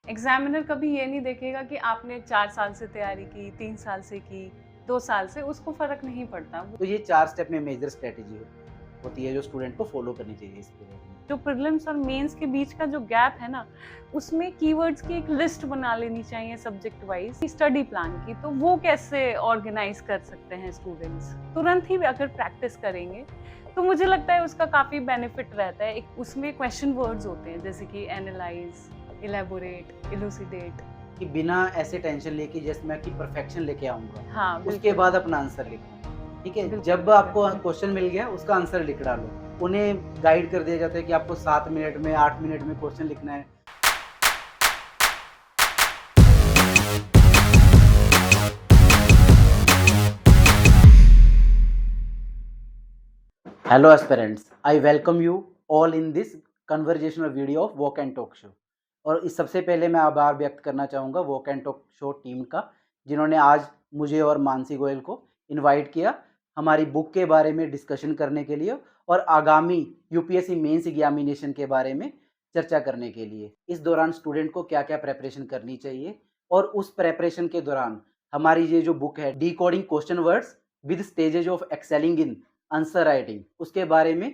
Examiner कभी ये नहीं देखेगा कि आपने 4 साल से तैयारी की, 3 साल से की, 2 साल से, उसको फ़र्क नहीं पड़ता। तो ये 4 स्टेप में मेजर स्ट्रैटेजी होती है जो स्टूडेंट को फॉलो करनी चाहिए इस पीरियड में। जो प्रीलिम्स और मेंस के बीच का जो गैप है ना, उसमें कीवर्ड्स की एक लिस्ट बना लेनी चाहिए सब्जेक्ट वाइज़ स्टडी प्लान की, तो वो कैसे ऑर्गेनाइज़ कर सकते हैं स्टूडेंट्स? तुरंत ही अगर प्रैक्टिस करेंगे, तो मुझे लगता है उसका काफ़ी बेनिफिट रहता है। एक उसमें क्वेश्चन वर्ड्स होते हैं जैसे कि एनालाइज़, इलैबोरेट, इलुसिडेट। कि बिना ऐसे टेंशन लेके जैसे मैं कि परफेक्शन लेके आऊँगा, हाँ, उसके बिल्कुल। बाद अपना आंसर लिखना, ठीक है? बिल्कुल, जब आपको बिल्कुल। क्वेश्चन मिल गया उसका आंसर लिख डालो। उन्हें गाइड कर दिया जाता है कि आपको 7 मिनट में, 8 मिनट में क्वेश्चन लिखना है। Hello aspirants, I welcome you all in this conversational video of walk and talk show. और इस सबसे पहले मैं आभार व्यक्त करना चाहूँगा walk and talk show team का, जिन्होंने आज मुझे और मानसी गोयल को इनवाइट किया हमारी बुक के बारे में डिस्कशन करने के लिए और आगामी यूपीएससी मेंस एग्जामिनेशन के बारे में चर्चा करने के लिए। इस दौरान स्टूडेंट को क्या क्या प्रेपरेशन करनी चाहिए और उस प्रेपरेशन के दौरान हमारी ये जो बुक है D coding question words with stages of excelling in answer writing, उसके बारे में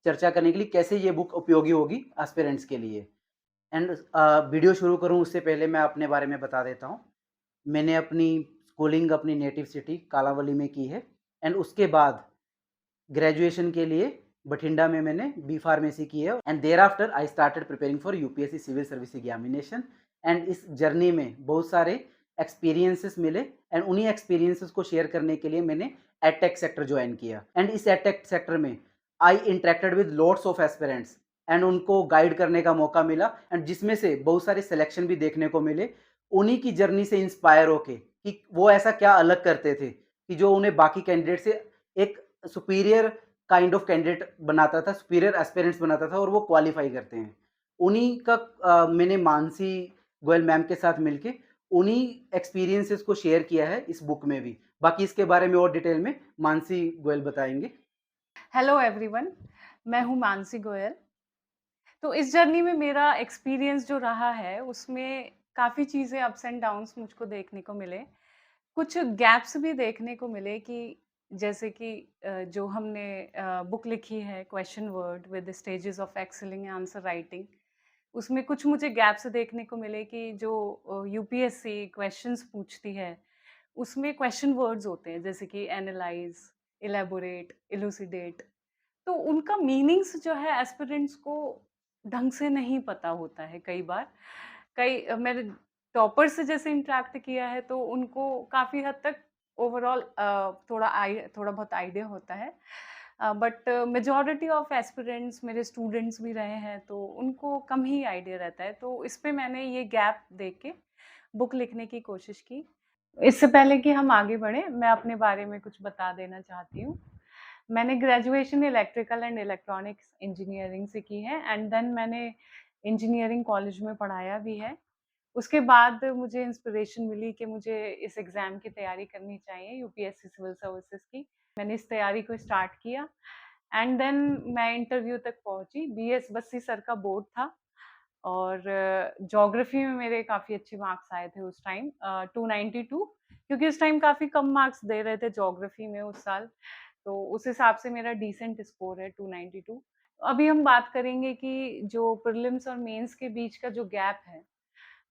चर्चा करने के लिए कैसे ये बुक उपयोगी होगी एस्पिरेंट्स के लिए। एंड वीडियो शुरू करूँ उससे पहले मैं अपने बारे में बता देता हूँ। मैंने अपनी स्कूलिंग अपनी नेटिव सिटी कालावली में की है एंड उसके बाद ग्रेजुएशन के लिए बठिंडा में मैंने बी फार्मेसी की है and there after I started preparing for UPSC civil service examination. And इस जर्नी में बहुत सारे एक्सपीरियंसेस मिले एंड उन्हीं एक्सपीरियंसेस को शेयर करने के लिए मैंने एडटेक सेक्टर ज्वाइन किया एंड इस एडटेक सेक्टर में I interacted with lots of aspirants and उनको गाइड करने का मौका मिला एंड जिसमें से बहुत सारे सिलेक्शन भी देखने को मिले। उन्हीं की जर्नी से इंस्पायर होके कि वो ऐसा क्या अलग करते थे कि जो उन्हें बाकी कैंडिडेट से एक सुपीरियर काइंड ऑफ कैंडिडेट बनाता था, सुपीरियर एस्पिरेंट्स बनाता था और वो क्वालिफाई करते हैं। उन्हीं का मैंने मानसी गोयल मैम के साथ मिलके उन्हीं एक्सपीरियंसेस को शेयर किया है इस बुक में भी। बाकी इसके बारे में और डिटेल में मानसी गोयल बताएँगे। हेलो एवरीवन, मैं हूँ मानसी गोयल। तो इस जर्नी में मेरा एक्सपीरियंस जो रहा है, उसमें काफ़ी चीज़ें अप्स एंड डाउन्स मुझको देखने को मिले। कुछ गैप्स भी देखने को मिले कि जैसे कि जो हमने बुक लिखी है question word with stages of excelling answer writing, उसमें कुछ मुझे गैप्स देखने को मिले कि जो यूपीएससी क्वेश्चंस पूछती है, उसमें क्वेश्चन वर्ड्स होते हैं जैसे कि एनालाइज़, इलैबोरेट, इलुसिडेट। तो उनका मीनिंग्स जो है एस्पिरेंट्स को ढंग से नहीं पता होता है कई बार। मैंने टॉपर से जैसे इंटरैक्ट किया है तो उनको काफ़ी हद तक ओवरऑल थोड़ा बहुत आइडिया होता है। बट मेजॉरिटी ऑफ एस्पिरेंट्स मेरे स्टूडेंट्स भी रहे हैं तो उनको कम ही आइडिया रहता है। तो इस पे मैंने ये गैप देख के बुक लिखने की कोशिश की। इससे पहले कि हम आगे बढ़ें, मैं अपने बारे में कुछ बता देना चाहती हूँ। मैंने graduation electrical and electronics engineering से की है एंड देन मैंने इंजीनियरिंग कॉलेज में पढ़ाया भी है। उसके बाद मुझे इंस्पिरेशन मिली कि मुझे इस एग्ज़ाम की तैयारी करनी चाहिए यूपीएससी सिविल सर्विसेज़ की। मैंने इस तैयारी को स्टार्ट किया एंड देन मैं इंटरव्यू तक पहुँची। बीएस बस्सी सर का बोर्ड था और ज्योग्राफी में मेरे काफ़ी अच्छे मार्क्स आए थे उस टाइम 292, क्योंकि उस टाइम काफ़ी कम मार्क्स दे रहे थे ज्योग्राफी में उस साल। तो उस हिसाब से मेरा डिसेंट स्कोर है 292। अभी हम बात करेंगे कि जो प्रीलिम्स और मेंस के बीच का जो गैप है,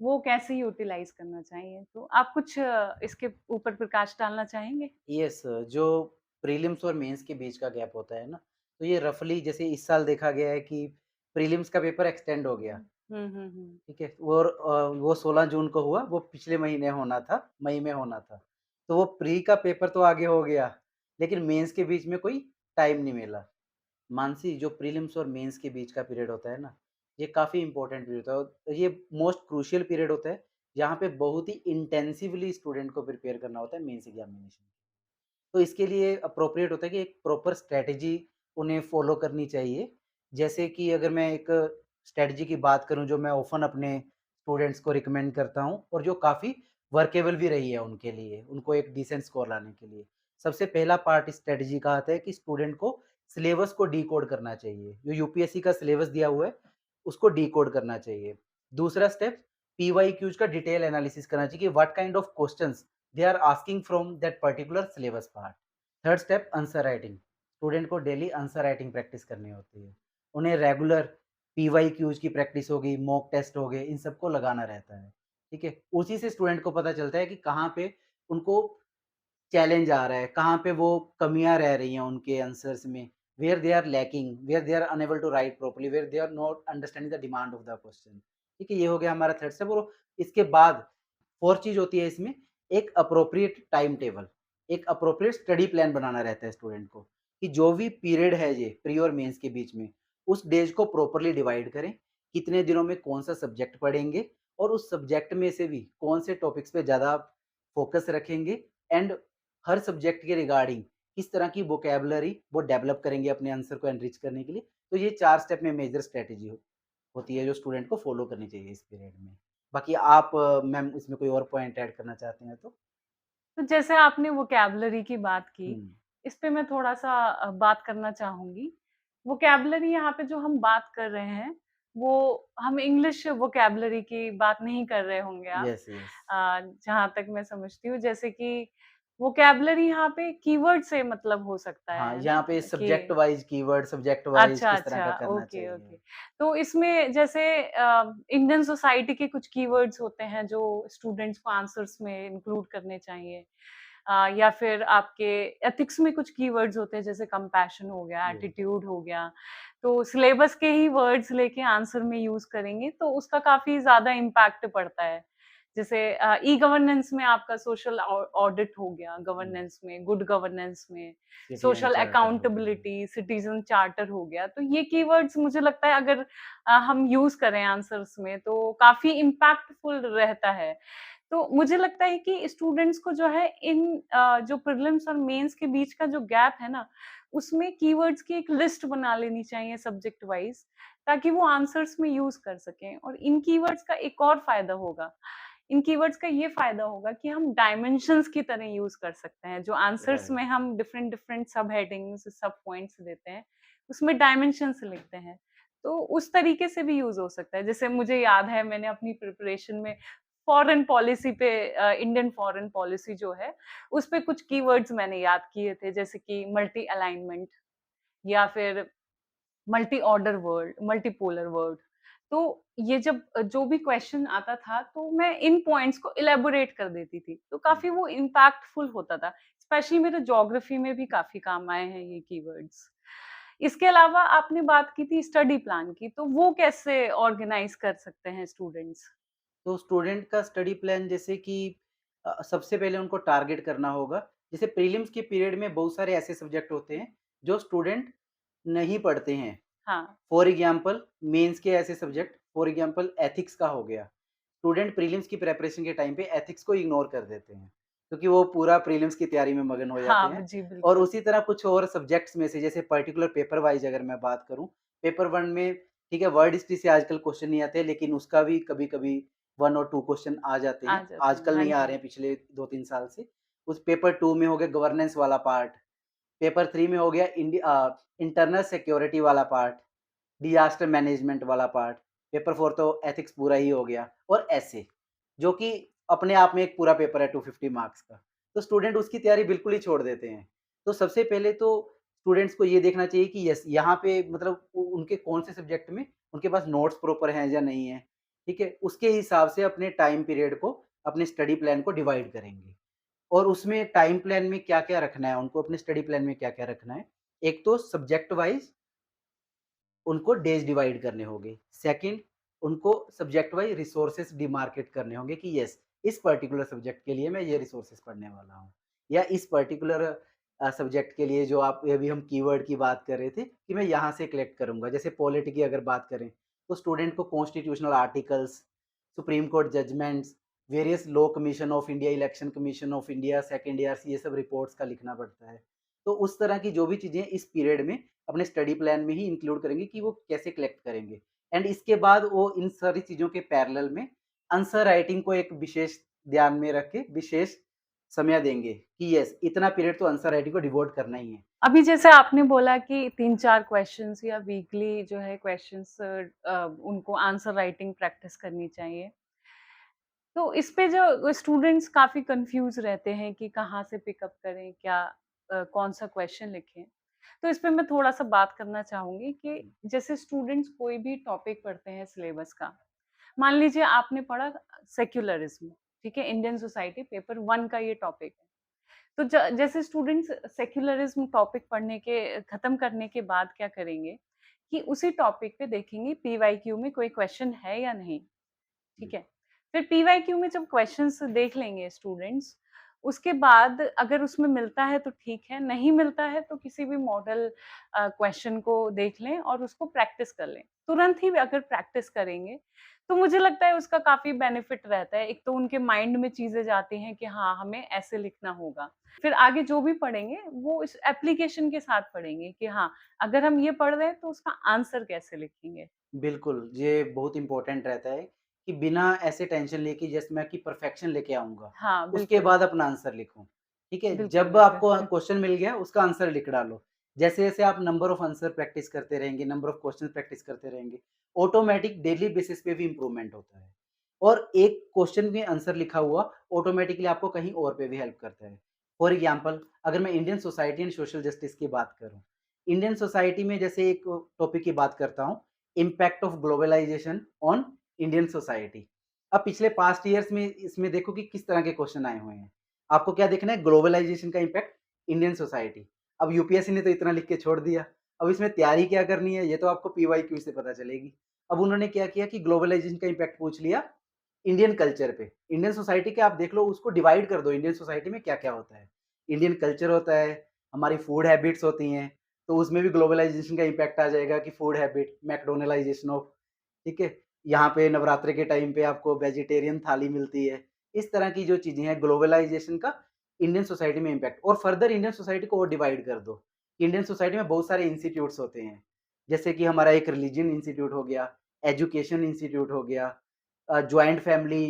वो कैसे यूटिलाइज़ करना चाहिए? तो आप कुछ इसके ऊपर प्रकाश डालना चाहेंगे? यस, जो प्रीलिम्स और मेंस के बीच का गैप होता है ना, तो ये रफली जैसे इस साल देखा गया है कि प्रीलिम्स का पेपर एक्सटेंड हो गया। हुँ, हुँ, हुँ। ठीक है? और वो 16 जून को हुआ, वो पिछले महीने होना था, मई में होना था। तो वो प्री का पेपर तो आगे हो गया, लेकिन मेंस के बीच में कोई टाइम नहीं मिला। मानसी, जो प्रीलिम्स और मेंस के बीच का पीरियड होता है ना, ये काफ़ी इम्पोर्टेंट पीरियड होता है और ये मोस्ट क्रूशियल पीरियड होता है, जहाँ पे बहुत ही इंटेंसिवली स्टूडेंट को प्रिपेयर करना होता है मेंस एग्ज़ामिनेशन। तो इसके लिए अप्रोप्रिएट होता है कि एक प्रॉपर स्ट्रैटेजी उन्हें फ़ॉलो करनी चाहिए। जैसे कि अगर मैं एक स्ट्रैटेजी की बात करूँ जो मैं ऑफ़न अपने स्टूडेंट्स को रिकमेंड करता हूँ और जो काफ़ी वर्केबल भी रही है उनके लिए, उनको एक डिसेंट स्कोर लाने के लिए। सबसे पहला पार्ट इस स्ट्रैटेजी का आता है कि स्टूडेंट को सिलेबस को डिकोड करना चाहिए। जो यूपीएससी का सिलेबस दिया हुआ है, उसको डिकोड करना चाहिए। दूसरा स्टेप, पीवाईक्यूज का डिटेल एनालिसिस करना चाहिए कि what kind of questions they are asking from that particular syllabus part. Third step, answer writing. Student को डेली आंसर राइटिंग प्रैक्टिस करनी होती है। उन्हें रेगुलर पीवाईक्यूज की प्रैक्टिस होगी, मॉक टेस्ट हो गए, इन सबको लगाना रहता है। ठीक है, उसी से स्टूडेंट को पता चलता है कि कहाँ पे उनको चैलेंज आ रहा है, कहाँ पे वो कमियाँ रह रही हैं उनके आंसर्स में, where they are lacking, where they are unable to write properly, where they are not understanding the demand of the question. ठीक है, ये हो गया हमारा थर्ड स्टेप। और इसके बाद फोर्थ चीज होती है इसमें, एक अप्रोप्रिएट टाइम टेबल, एक अप्रोप्रिएट स्टडी प्लान बनाना रहता है स्टूडेंट को, कि जो भी पीरियड है ये प्री और मेंस के बीच में, उस डेज को प्रॉपर्ली डिवाइड करें, कितने दिनों में कौन सा सब्जेक्ट पढ़ेंगे और उस सब्जेक्ट में से भी कौन से टॉपिक्स पे ज़्यादा फोकस रखेंगे, एंड हर सब्जेक्ट के रिगार्डिंग किस तरह की वोकैबुलरी वो डेवलप करेंगे अपने आंसर को एनरिच करने के लिए। तो ये 4 स्टेप में मेजर स्ट्रैटेजी होती है जो स्टूडेंट को फॉलो करनी चाहिए इस पीरियड में। बाकी आप मैम इसमें कोई और पॉइंट ऐड करना चाहते हैं तो? तो जैसे आपने वोकैब्युलरी की बात की, हुँ, इस पे मैं थोड़ा-सा बात करना चाहूँगी। वोकैब्युलरी यहाँ पे जो हम बात कर रहे हैं, वो हम इंग्लिश वोकैब्युलरी की बात नहीं कर रहे होंगे आप। Yes, yes. जहाँ तक मैं समझती हूँ, जैसे कि वोकैब्युलरी यहाँ पे कीवर्ड से मतलब हो सकता हाँ, है यहाँ ना? पे कि subject wise keyword, subject wise अच्छा, किस तरह का अच्छा। करना ओके, चाहिए। ओके। तो इसमें जैसे इंडियन सोसाइटी के कुछ कीवर्ड्स होते हैं जो स्टूडेंट्स को आंसर्स में इंक्लूड करने चाहिए। या फिर आपके एथिक्स में कुछ कीवर्ड्स होते हैं जैसे कंपैशन हो गया, ये एटीट्यूड हो गया। तो सिलेबस के ही वर्ड्स लेके आंसर में यूज़ करेंगे तो उसका काफ़ी ज़्यादा इम्पैक्ट पड़ता है। जैसे ई गवर्नेंस में आपका सोशल ऑडिट हो गया, हुँ, गवर्नेंस में, गुड गवर्नेंस में, सिटीज़न सोशल चार्टर हो गया। अकाउंटेबिलिटी, सिटीज़न चार्टर हो गया। तो ये कीवर्ड्स मुझे लगता है अगर हम यूज़ करें आंसर्स में तो काफ़ी इम्पैक्टफुल रहता है। तो मुझे लगता है कि स्टूडेंट्स को जो है इन जो प्रीलिम्स और मेंस के बीच का जो गैप है ना, उसमें कीवर्ड्स की एक लिस्ट बना लेनी चाहिए सब्जेक्ट वाइज़ ताकि वो आंसर्स में यूज़ कर सकें। और इन कीवर्ड्स का एक और फ़ायदा होगा, इन कीवर्ड्स का ये फ़ायदा होगा कि हम डायमेंशंस की तरह यूज़ कर सकते हैं। जो आंसर्स राइट, में हम डिफरेंट-डिफरेंट सब हेडिंग्स, सब पॉइंट्स देते हैं, उसमें डायमेंशंस लिखते हैं। तो उस तरीके से भी यूज़ हो सकता है। जैसे मुझे याद है मैंने अपनी प्रिपरेशन में फॉरेन पॉलिसी पे इंडियन फॉरेन पॉलिसी जो है, उस पे कुछ कीवर्ड्स मैंने याद किए थे जैसे कि मल्टी अलाइनमेंट या फिर multi order world, multipolar world. तो ये जब जो भी क्वेश्चन आता था तो मैं इन पॉइंट्स को इलैबोरेट कर देती थी। तो हुँ। काफ़ी वो इम्पैक्टफुल होता था। स्पेशली मेरे ज्योग्राफी में भी काफ़ी काम आए हैं ये कीवर्ड्स। इसके अलावा आपने बात की थी स्टडी प्लान की, तो वो कैसे ऑर्गेनाइज़ कर सकते हैं स्टूडेंट्स? तो स्टूडेंट का स्टडी प्लान जैसे कि सबसे पहले उनको टारगेट करना होगा। जैसे प्रीलिम्स के पीरियड में बहुत सारे ऐसे सब्जेक्ट होते हैं जो स्टूडेंट नहीं पढ़ते हैं। हाँ, फॉर एग्जाम्पल मेंस के ऐसे सब्जेक्ट, फॉर एग्जाम्पल एथिक्स का हो गया। स्टूडेंट प्रीलिम्स की प्रिपरेशन के टाइम पे एथिक्स को इग्नोर कर देते हैं, क्योंकि वो पूरा प्रीलिम्स की तैयारी में मगन हो जाते हाँ, हैं। जी और बिल्कुल। उसी तरह कुछ और सब्जेक्ट्स में से जैसे पर्टिकुलर पेपर वाइज़ अगर मैं बात करूँ, पेपर 1 में ठीक है वर्ड हिस्ट्री से आजकल क्वेश्चन नहीं आते, लेकिन उसका भी कभी-कभी 1 और 2 क्वेश्चन आ जाते आ हैं। जाते हैं, आजकल हाँ नहीं आ जी। रहे हैं, पिछले 2-3 साल से। उस पेपर 2 में हो गया गवर्नेंस वाला पार्ट, पेपर 3 में हो गया इंटरनल सिक्योरिटी वाला पार्ट, डिज़ास्टर मैनेजमेंट वाला पार्ट, पेपर 4 तो एथिक्स पूरा ही हो गया, और ऐसे, जो कि अपने आप में एक पूरा पेपर है 250 मार्क्स का। तो स्टूडेंट उसकी तैयारी बिल्कुल ही छोड़ देते हैं। तो सबसे पहले तो स्टूडेंट्स को ये देखना चाहिए कि यस, यहाँ पे मतलब उ उनके कौन से सब्जेक्ट में उनके पास नोट्स प्रॉपर हैं या नहीं है, ठीक है? उसके हिसाब से अपने टाइम पीरियड को, अपने स्टडी प्लान को डिवाइड करेंगे। और उसमें टाइम प्लान में क्या-क्या रखना है, उनको अपने स्टडी प्लान में क्या-क्या रखना है। एक तो सब्जेक्ट वाइज़ उनको डेज़ डिवाइड करने होंगे। सेकंड, उनको सब्जेक्ट वाइज़ रिसोर्सेज़ डिमार्केट करने होंगे कि यस, इस पर्टिकुलर सब्जेक्ट के लिए मैं ये रिसोर्सेज़ पढ़ने वाला हूँ। या इस पर्टिकुलर सब्जेक्ट के लिए जो आप अभी हम कीवर्ड की बात कर रहे थे कि मैं यहाँ से कलेक्ट करूँगा। जैसे पॉलिटी की अगर बात करें, तो स्टूडेंट को constitutional articles, supreme court judgments, various law commission of India, election commission of India, second years, ये सब रिपोर्ट्स का लिखना पड़ता है। तो उस तरह की जो भी चीज़ें इस पीरियड में अपने स्टडी प्लान में ही इंक्लूड करेंगे कि वो कैसे कलेक्ट करेंगे। एंड इसके बाद वो इन सारी चीज़ों के पैरेलल में आंसर राइटिंग को एक विशेष ध्यान में रख के विशेष समय देंगे कि यस, इतना पीरियड तो आंसर राइटिंग को डिवोट करना ही है। अभी जैसे आपने बोला कि 3-4 क्वेश्चन्स या वीकली जो है क्वेश्चन्स उनको आंसर राइटिंग प्रैक्टिस करनी चाहिए। तो इस पे जो स्टूडेंट्स काफ़ी कन्फ्यूज़ रहते हैं कि कहाँ से पिकअप करें, क्या कौन-सा क्वेश्चन लिखें। तो इस पे मैं थोड़ा-सा बात करना चाहूँगी कि जैसे स्टूडेंट्स कोई भी टॉपिक पढ़ते हैं सिलेबस का, मान लीजिए आपने पढ़ा सेक्युलरिज़्म, ठीक है? इंडियन सोसाइटी पेपर 1 का ये टॉपिक है। तो जैसे स्टूडेंट्स सेक्युलरिज़्म टॉपिक पढ़ने के खत्म करने के बाद क्या करेंगे कि उसी टॉपिक पे देखेंगे पीवाईक्यू में कोई क्वेश्चन है या नहीं, ठीक है? फिर पीवाईक्यू में जब क्वेश्चंस देख लेंगे स्टूडेंट्स, उसके बाद अगर उसमें मिलता है तो ठीक है, नहीं मिलता है तो किसी भी मॉडल क्वेश्चन को देख लें और उसको प्रैक्टिस कर लें। तुरंत ही अगर प्रैक्टिस करेंगे, तो मुझे लगता है उसका काफ़ी बेनिफिट रहता है। एक तो उनके माइंड में चीज़ें जाती हैं कि हाँ, हमें ऐसे लिखना होगा। फिर आगे जो भी पढ़ेंगे, वो इस एप्लीकेशन के साथ पढ़ेंगे कि हाँ, अगर हम ये पढ़ रहे हैं तो उसका आंसर कैसे लिखेंगे? बिल्कुल, ये बहुत इम्पोर्टेंट रहता है कि बिना ऐसे टेंशन लिए कि जैसे मैं कि परफेक्शन लेके आऊँगा, हाँ, उसके बिल्कुल। बाद अपना आंसर लिखूँ, ठीक है? बिल्कुल, जब बिल्कुल। आपको क्वेश्चन मिल गया, उसका आंसर लिख डालो। जैसे-जैसे आप नंबर ऑफ आंसर प्रैक्टिस करते रहेंगे, नंबर ऑफ क्वेश्चन प्रैक्टिस करते रहेंगे, ऑटोमैटिक डेली बेसिस पे भी इम्प्रूवमेंट होता है। और एक क्वेश्चन में आंसर लिखा हुआ ऑटोमैटिकली आपको कहीं और पे भी हेल्प करता है। फॉर एग्ज़ाम्पल अगर मैं Indian society and social justice की बात करूँ, इंडियन सोसाइटी में जैसे एक टॉपिक की बात करता हूँ, impact of globalization on Indian society. अब पिछले पास्ट ईयर्स में इसमें देखो कि किस तरह के क्वेश्चन आए हुए हैं। आपको क्या देखना है ग्लोबलाइजेशन का इम्पैक्ट इंडियन सोसाइटी। अब यूपीएससी ने तो इतना लिख के छोड़ दिया। अब इसमें तैयारी क्या करनी है ये तो आपको पीवाईक्यू से पता चलेगी। अब उन्होंने क्या किया कि ग्लोबलाइजेशन का इम्पैक्ट पूछ लिया इंडियन कल्चर पे। इंडियन सोसाइटी के आप देख लो उसको डिवाइड कर दो इंडियन सोसाइटी में क्या-क्या होता है। इंडियन कल्चर होता है, हमारी फूड हैबिट्स होती हैं, तो उसमें भी ग्लोबलाइजेशन का इम्पैक्ट आ जाएगा कि फूड हैबिट, मैकडॉनलाइजेशन ऑफ ठीक है? यहाँ पे नवरात्रि के टाइम पे आपको वेजिटेरियन थाली मिलती है। इस तरह की जो चीज़ें हैं ग्लोबलाइजेशन का इंडियन सोसाइटी में इम्पैक्ट और फर्दर इंडियन सोसाइटी को और डिवाइड कर दो। इंडियन सोसाइटी में बहुत सारे इंस्टीट्यूट्स होते हैं। जैसे कि हमारा एक रिलिजन इंस्टीट्यूट हो गया, एजुकेशन इंस्टीट्यूट हो गया, जॉइंट फैमिली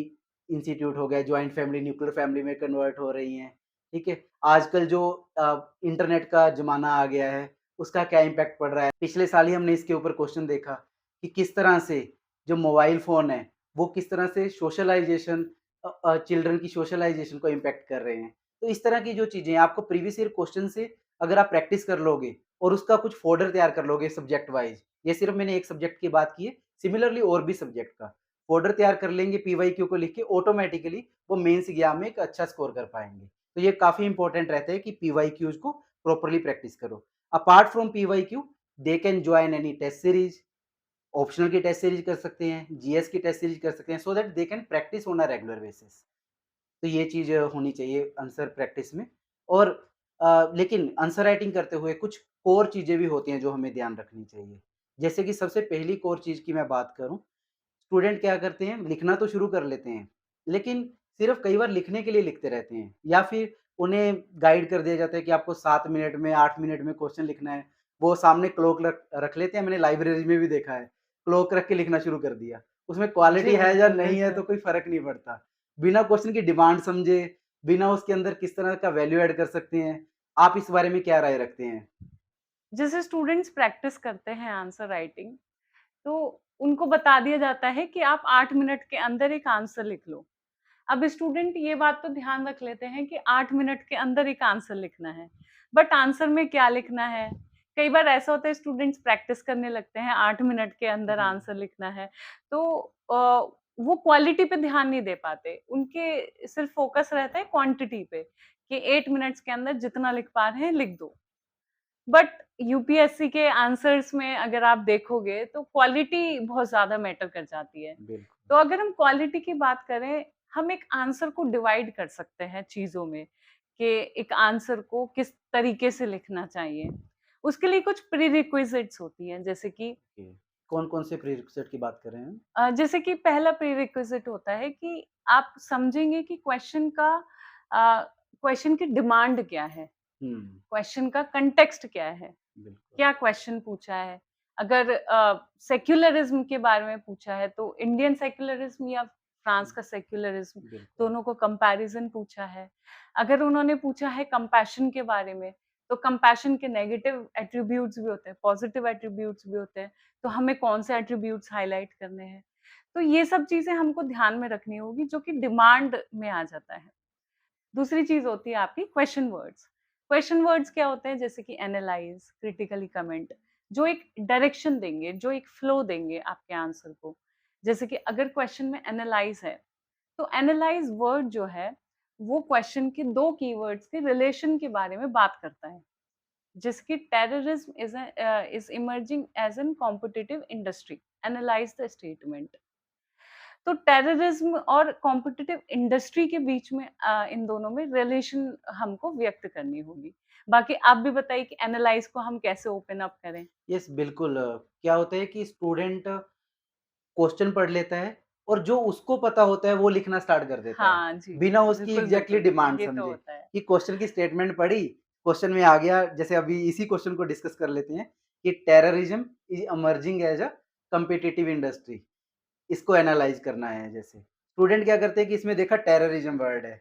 इंस्टीट्यूट हो गया, जॉइंट फैमिली न्यूक्लियर फैमिली में कन्वर्ट हो रही हैं, ठीक है? आजकल जो इंटरनेट का ज़माना आ गया है, उसका क्या इम्पैक्ट पड़ रहा है? पिछले साल ही हमने इसके ऊपर क्वेश्चन देखा कि किस तरह से जो मोबाइल फ़ोन है, वो किस तरह से सोशलाइज़ेशन चिल्ड्रन की सोशलाइज़ेशन को इम्पैक्ट कर रहे हैं। तो इस तरह की जो चीज़ें हैं, आपको प्रीवियस ईयर क्वेश्चन से अगर आप प्रैक्टिस कर लोगे और उसका कुछ फ़ोल्डर तैयार कर लोगे सब्जेक्ट वाइज़, ये सिर्फ़ मैंने एक सब्जेक्ट की बात की है, सिमिलरली और भी सब्जेक्ट का। फ़ोल्डर तैयार कर लेंगे पीवाईक्यू को लिख के ऑटोमैटिकली वो मेंस एग्ज़ाम में एक अच्छा स्कोर कर पाएँगे। तो ये काफ़ी इम्पोर्टेंट रहता है कि पीवाईक्यूज़ को प्रॉपर्ली प्रैक्टिस करो। Apart from PYQ they can join any test series, optional की टेस्ट सीरीज़ कर सकते हैं, जीएस की टेस्ट सीरीज़ कर सकते हैं so that they can practice on a regular basis. तो ये चीज़ होनी चाहिए आंसर प्रैक्टिस में और लेकिन आंसर राइटिंग करते हुए कुछ कोर चीज़ें भी होती हैं जो हमें ध्यान रखनी चाहिए। जैसे कि सबसे पहली कोर चीज़ की मैं बात करूँ, स्टूडेंट क्या करते हैं, लिखना तो शुरू कर लेते हैं, लेकिन सिर्फ़ कई बार लिखने के लिए लिखते रहते हैं या फिर उन्हें गाइड कर दिया जाता है कि आपको 7 मिनट में, 8 मिनट में क्वेश्चन लिखना है। वो सामने क्लॉक रख रख लेते हैं, मैंने लाइब्रेरी में भी देखा है, क्लॉक रख के लिखना शुरू कर दिया। उसमें जी, क्वालिटी है या बिल्कुल, नहीं है बिल्कुल। तो कोई फ़र्क नहीं पड़ता। बिना क्वेश्चन की डिमांड समझे, बिना उसके अंदर किस तरह का वैल्यू ऐड कर सकते हैं, आप इस बारे में क्या राय रखते हैं? जैसे स्टूडेंट्स प्रैक्टिस करते हैं आंसर राइटिंग, तो उनको बता दिया जाता है कि आप 8 मिनट के अंदर एक आंसर लिख लो। अब स्टूडेंट ये बात तो ध्यान रख लेते हैं कि 8 मिनट के अंदर एक आंसर लिखना है, बट आंसर में क्या लिखना है? कई बार ऐसा होता है स्टूडेंट्स प्रैक्टिस करने लगते हैं 8 मिनट के अंदर हुँ, आंसर लिखना है, तो वो क्वालिटी पे ध्यान नहीं दे पाते। उनके सिर्फ फोकस रहता है क्वांटिटी पे कि 8 मिनट्स के अंदर जितना लिख पा रहे हैं लिख दो। बट यूपीएससी के आंसर्स में अगर आप देखोगे तो क्वालिटी बहुत ज़्यादा मैटर कर जाती है। बिल्कुल। तो अगर हम क्वालिटी की बात करें, हम एक आंसर को डिवाइड कर सकते हैं चीज़ों में, कि एक आंसर को किस तरीके से लिखना चाहिए। उसके लिए कुछ प्रीरिक्विज़िट्स होती हैं, जैसे कि ओके। कौन-कौन से प्रीरिक्विज़िट की बात कर रहे हैं? जैसे कि पहला प्रीरिक्विज़िट होता है कि आप समझेंगे कि क्वेश्चन की डिमांड क्या है, हुँ, क्वेश्चन का कॉन्टेक्स्ट क्या है। बिल्कुल, क्या क्वेश्चन पूछा है? अगर सेक्युलरिज़्म के बारे में पूछा है तो इंडियन सेक्युलरिज़्म या फ्रांस का सेक्युलरिज़्म, बिल्कुल। दोनों को कंपैरिज़न पूछा है। अगर उन्होंने पूछा है कंपैशन के बारे में, तो कंपैशन के नेगेटिव एट्रिब्यूट्स भी होते हैं, पॉज़िटिव एट्रिब्यूट्स भी होते हैं, तो हमें कौन से एट्रिब्यूट्स हाइलाइट करने हैं। तो ये सब चीज़ें हमको ध्यान में रखनी होगी जो कि डिमांड में आ जाता है। दूसरी चीज़ होती है आपकी क्वेश्चन वर्ड्स। क्वेश्चन वर्ड्स क्या होते हैं जैसे कि एनालाइज़, क्रिटिकली कमेंट, जो एक डायरेक्शन देंगे, जो एक फ्लो देंगे आपके आंसर को। जैसे कि अगर क्वेश्चन में एनालाइज़ है, तो एनालाइज़ वर्ड जो है, वो क्वेश्चन के 2 कीवर्ड्स के रिलेशन के बारे में बात करता है। जैसे कि terrorism is emerging as an competitive industry, analyse the statement. तो टेररिज्म और कॉम्पिटिटिव इंडस्ट्री के बीच में इन दोनों में रिलेशन हमको व्यक्त करनी होगी। बाकी आप भी बताइए कि एनालाइज़ को हम कैसे ओपन अप करें? यस बिल्कुल क्या होता है कि स्टूडेंट क्वेश्चन पढ़ लेता है और जो उसको पता होता है वो लिखना स्टार्ट कर देता है, हाँ जी, बिना उसकी बिल्कुल, एग्ज़ैक्टली बिल्कुल, डिमांड ये तो समझे होता है। कि क्वेश्चन की स्टेटमेंट पढ़ी, क्वेश्चन में आ गया जैसे अभी इसी क्वेश्चन को डिस्कस कर लेते हैं कि terrorism is emerging as a competitive industry. इसको एनालाइज़ करना है जैसे। स्टूडेंट क्या करते हैं कि इसमें देखा टेररिज्म वर्ड है,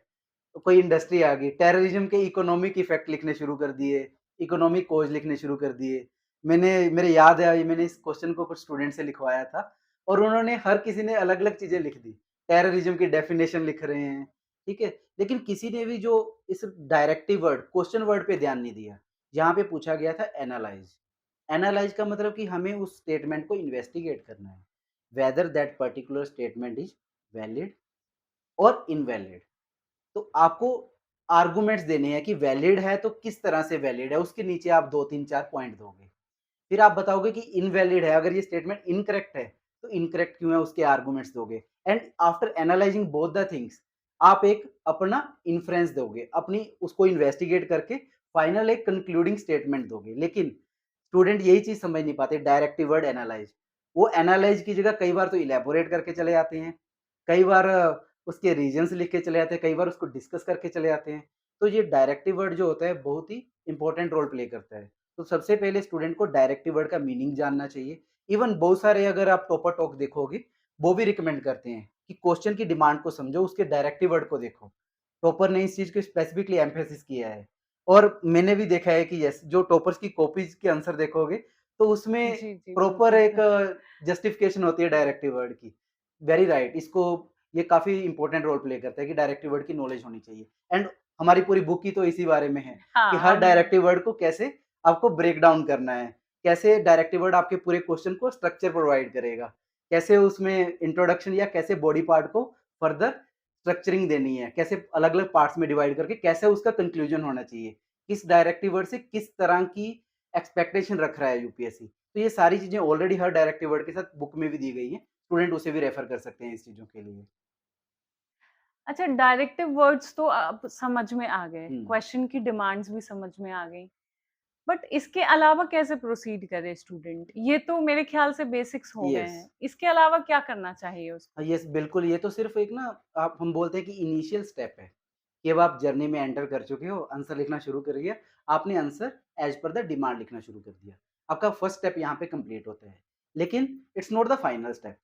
तो कोई इंडस्ट्री आ गई, टेररिज्म के इकोनॉमिक इफ़ेक्ट लिखने शुरू कर दिए, इकोनॉमिक कॉज़ लिखने शुरू कर दिए। मेरे याद है मैंने इस क्वेश्चन को कुछ स्टूडेंट से लिखवाया था और उन्होंने हर किसी ने अलग-अलग चीज़ें लिख दी। टेररिज्म की डेफिनिशन लिख रहे हैं, ठीक है? लेकिन किसी ने भी जो इस डायरेक्टिव वर्ड, क्वेश्चन वर्ड पे ध्यान नहीं दिया। जहाँ पे पूछा गया था एनालाइज़। एनालाइज़ का मतलब कि हमें उस स्टेटमेंट को इन्वेस्टिगेट करना है। whether that particular statement is valid और इनवैलिड। तो आपको आर्गुमेंट्स देने हैं कि वैलिड है तो किस तरह से वैलिड है, उसके नीचे आप 2-3-4 पॉइंट दोगे। फिर आप बताओगे कि इनवैलिड है, अगर ये स्टेटमेंट इनकरेक्ट है, तो इनकरेक्ट क्यों है उसके आर्गुमेंट्स दोगे। And after analysing both the things आप एक अपना इन्फ्रेंस दोगे, अपनी उसको इन्वेस्टिगेट करके फाइनल एक कंक्लूडिंग स्टेटमेंट दोगे। लेकिन स्टूडेंट यही चीज़ समझ नहीं पाते, डायरेक्टिव वर्ड एनालाइज़। वो एनालाइज़ की जगह कई बार तो इलैबोरेट करके चले जाते हैं, कई बार उसके रीज़न्स लिख के चले जाते हैं, कई बार उसको डिस्कस करके चले जाते हैं। तो ये डायरेक्टिव वर्ड जो होता है बहुत ही इम्पोर्टेंट रोल प्ले करता है। तो सबसे पहले स्टूडेंट को डायरेक्टिव वर्ड का मीनिंग जानना चाहिए। इवन बहुत सारे अगर आप टॉपर टॉक देखोगे, वो भी रिकमेंड करते हैं कि क्वेश्चन की डिमांड को समझो, उसके डायरेक्टिव वर्ड को देखो। टॉपर ने इस चीज़ को स्पेसिफिकली एम्फेसिस किया है। और मैंने भी देखा है कि यस, जो टॉपर्स की कॉपीज़ के आंसर देखोगे, तो उसमें जी, जी, प्रॉपर बिल्कुल। एक जस्टिफिकेशन होती है डायरेक्टिव वर्ड की। वेरी राइट, इसको ये काफ़ी इंपॉर्टेंट रोल प्ले करता है कि डायरेक्टिव वर्ड की नॉलेज होनी चाहिए। एंड हमारी पूरी बुक ही तो इसी बारे में है कि हाँ, हर हम डायरेक्टिव वर्ड को कैसे आपको ब्रेक डाउन करना है। कैसे डायरेक्टिव वर्ड आपके पूरे क्वेश्चन को स्ट्रक्चर प्रोवाइड करेगा। कैसे उसमें इंट्रोडक्शन या कैसे बॉडी पार्ट को फर्दर स्ट्रक्चरिंग देनी है। कैसे अलग-अलग पार्ट्स में डिवाइड करके कैसे उसका कंक्लूजन होना चाहिए। किस डायरेक्टिव वर्ड से किस तरह की एक्सपेक्टेशन रख रहा है यूपीएससी। तो ये सारी चीज़ें ऑलरेडी हर डायरेक्टिव वर्ड के साथ बुक में भी दी गई हैं। स्टूडेंट उसे भी रेफर कर सकते हैं इस चीज़ों के लिए। अच्छा, डायरेक्टिव वर्ड्स तो अब समझ में आ गए, हुँ। क्वेश्चन की डिमांड्स भी समझ में आ गई। बट इसके अलावा कैसे प्रोसीड करे स्टूडेंट? ये तो मेरे ख्याल से बेसिक्स हो गए यस। हैं। इसके अलावा क्या करना चाहिए उसको? यस बिल्कुल, ये तो सिर्फ़ एक ना आप हम बोलते हैं कि इनिशियल स्टेप है, कि अब आप जर्नी में एंटर कर चुके हो, आंसर लिखना शुरू कर दिया, आपने answer as per the demand लिखना शुरू कर दिया। आपका फर्स्ट स्टेप यहाँ पे कंप्लीट होता है। लेकिन it's not the final step.